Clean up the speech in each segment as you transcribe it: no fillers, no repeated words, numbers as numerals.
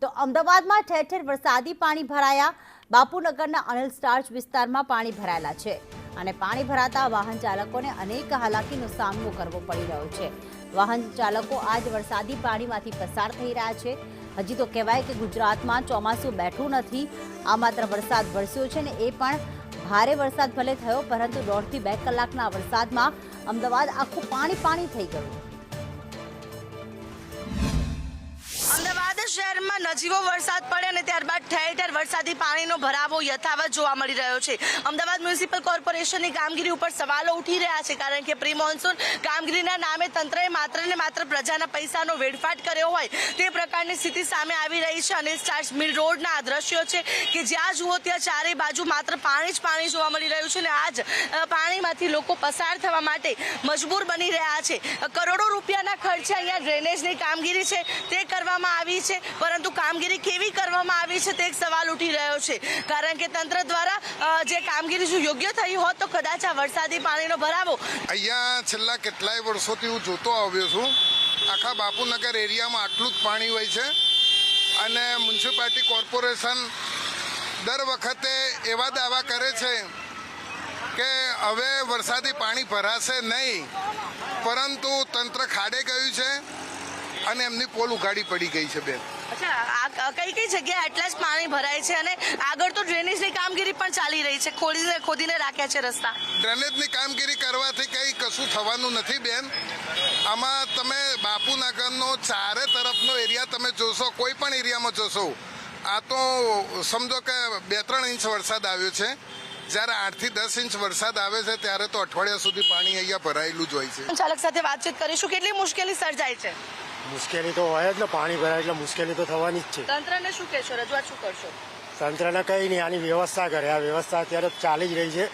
તો અમદાવાદમાં ઠેર ઠેર વરસાદી પાણી ભરાયા। બાપુનગરના અનિલ સ્ટાર્ચ વિસ્તારમાં પાણી ભરાયેલા છે અને પાણી ભરાતા વાહન ચાલકોને અનેક હાલાકીનો સામનો કરવો પડી રહ્યો છે। વાહન ચાલકો આજ વરસાદી પાણીમાંથી પસાર થઈ રહ્યા છે। હજી તો કહેવાય કે ગુજરાતમાં ચોમાસું બેઠું નથી। આ માત્ર વરસાદ વરસ્યો છે ને એ પણ ભારે વરસાદ ભલે થયો, પરંતુ 1.5 થી 2 કલાકના વરસાદમાં અમદાવાદ આખું પાણી થઈ ગયું। અમદાવાદ શહેરમાં નજીવો વરસાદ પડે અને ત્યારબાદ ઠેર ઠેર વરસાદી પાણીનો ભરાવો યથાવત જોવા મળી રહ્યો છે। અમદાવાદ મ્યુનિસિપલ કોર્પોરેશનની કામગીરી ઉપર સવાલો ઉઠી રહ્યા છે, કારણ કે પ્રી મોન્સૂન કામગીરીના નામે તંત્રએ માત્ર ને માત્ર પ્રજાના પૈસાનો વેડફાટ કર્યો હોય તે પ્રકારની સ્થિતિ સામે આવી રહી છે। અનિલ સ્ટાર્ચ મિલ રોડના આ દ્રશ્યો છે કે જ્યાં જુઓ ત્યાં ચારે બાજુ માત્ર પાણી જ પાણી જોવા મળી રહ્યું છે અને આજ પાણીમાંથી લોકો પસાર થવા માટે મજબૂર બની રહ્યા છે। કરોડો રૂપિયાના ખર્ચે અહીંયા ડ્રેનેજની કામગીરી છે તે કરવામાં આવી છે, પરંતુ કામગીરી કેવી કરવામાં આવી છે તે એક સવાલ ઉઠી રહ્યો છે, કારણ કે તંત્ર દ્વારા જે કામગીરી જો યોગ્ય થઈ હોત તો કદાચ આ વરસાદી પાણીનો ભરાવો અહીંયા છેલ્લા કેટલાય વર્ષોથી હું જોતો આવ્યો છું। આખા બાપુનગર એરિયામાં આટલું જ પાણી હોય છે અને મ્યુનિસિપાલિટી કોર્પોરેશન દર વખતે એવા દાવા કરે છે કે હવે વરસાદી પાણી ભરાશે નહીં, પરંતુ તંત્ર ખાડે ગયું છે અને એમની પોલ ઉઘાડી પડી ગઈ છે। બેન, અચ્છા, કઈ જગ્યાએ આટલા જ પાણી ભરાય છે અને આગળ તો ડ્રેનેજની કામગીરી પણ ચાલી રહી છે, ખોદીને રાખ્યા છે રસ્તા। ડ્રેનેજની કામગીરી કરવાથી કંઈ કશું થવાનું નથી બેન। આમાં તમે બાપુનગરનો ચારે તરફનો એરિયા તમે જોશો, કોઈ પણ એરિયામાં જોશો, આ તો સમજો કે 2-3 ઇંચ વરસાદ આવ્યો છે। જ્યારે 8 થી 10 ઇંચ વરસાદ આવે છે ત્યારે તો અઠવાડિયા સુધી પાણી અહીંયા ભરાયેલું જ હોય છે। ચાલક સાથે વાતચીત કરીશું, કેટલી મુશ્કેલી સર્જાય છે? મુશ્કેલી તો હોય જ ને, પાણી ભરાય એટલે મુશ્કેલી તો થવાની જ છે। તંત્રને શું કહેશો, રજૂઆત શું કરશો? તંત્રને કંઈ નહીં, આની વ્યવસ્થા કરે। આ વ્યવસ્થા અત્યારે ચાલી જ રહી છે,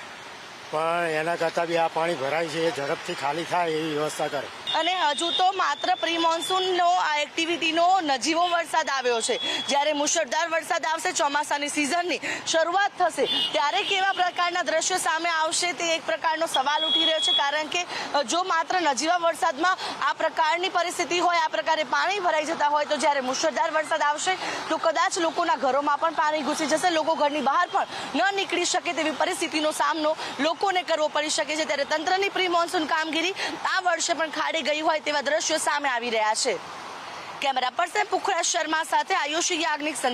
પણ એના કરતાં બી આ પાણી ભરાય છે એ ઝડપથી ખાલી થાય એવી વ્યવસ્થા કરે। અને હજુ તો માત્ર પ્રી મોન્સૂનનો આ એક્ટિવિટીનો નજીવો વરસાદ આવ્યો છે, જ્યારે મુશળધાર વરસાદ આવશે, ચોમાસાની સિઝનની શરૂઆત થશે, ત્યારે કેવા પ્રકારના દ્રશ્યો સામે આવશે તે એક પ્રકારનો સવાલ ઉઠી રહ્યો છે, કારણ કે જો માત્ર નજીવા વરસાદમાં આ પ્રકારની પરિસ્થિતિ હોય, આ પ્રકારે પાણી ભરાઈ જતા હોય, તો જ્યારે મુશળધાર વરસાદ આવશે તો કદાચ લોકોના ઘરોમાં પણ પાણી ઘૂસી જશે, લોકો ઘરની બહાર પણ ન નીકળી શકે તેવી પરિસ્થિતિનો સામનો લોકોને કરવો પડી શકે છે। ત્યારે તંત્રની પ્રી મોન્સૂન કામગીરી આ વર્ષે પણ ખાડે ગઈ હોય તેવા દ્રશ્યો સામે આવી રહ્યા છે। કેમેરા પર્સન પુખરાજ શર્મા સાથે આયુષી યાજ્ઞિક।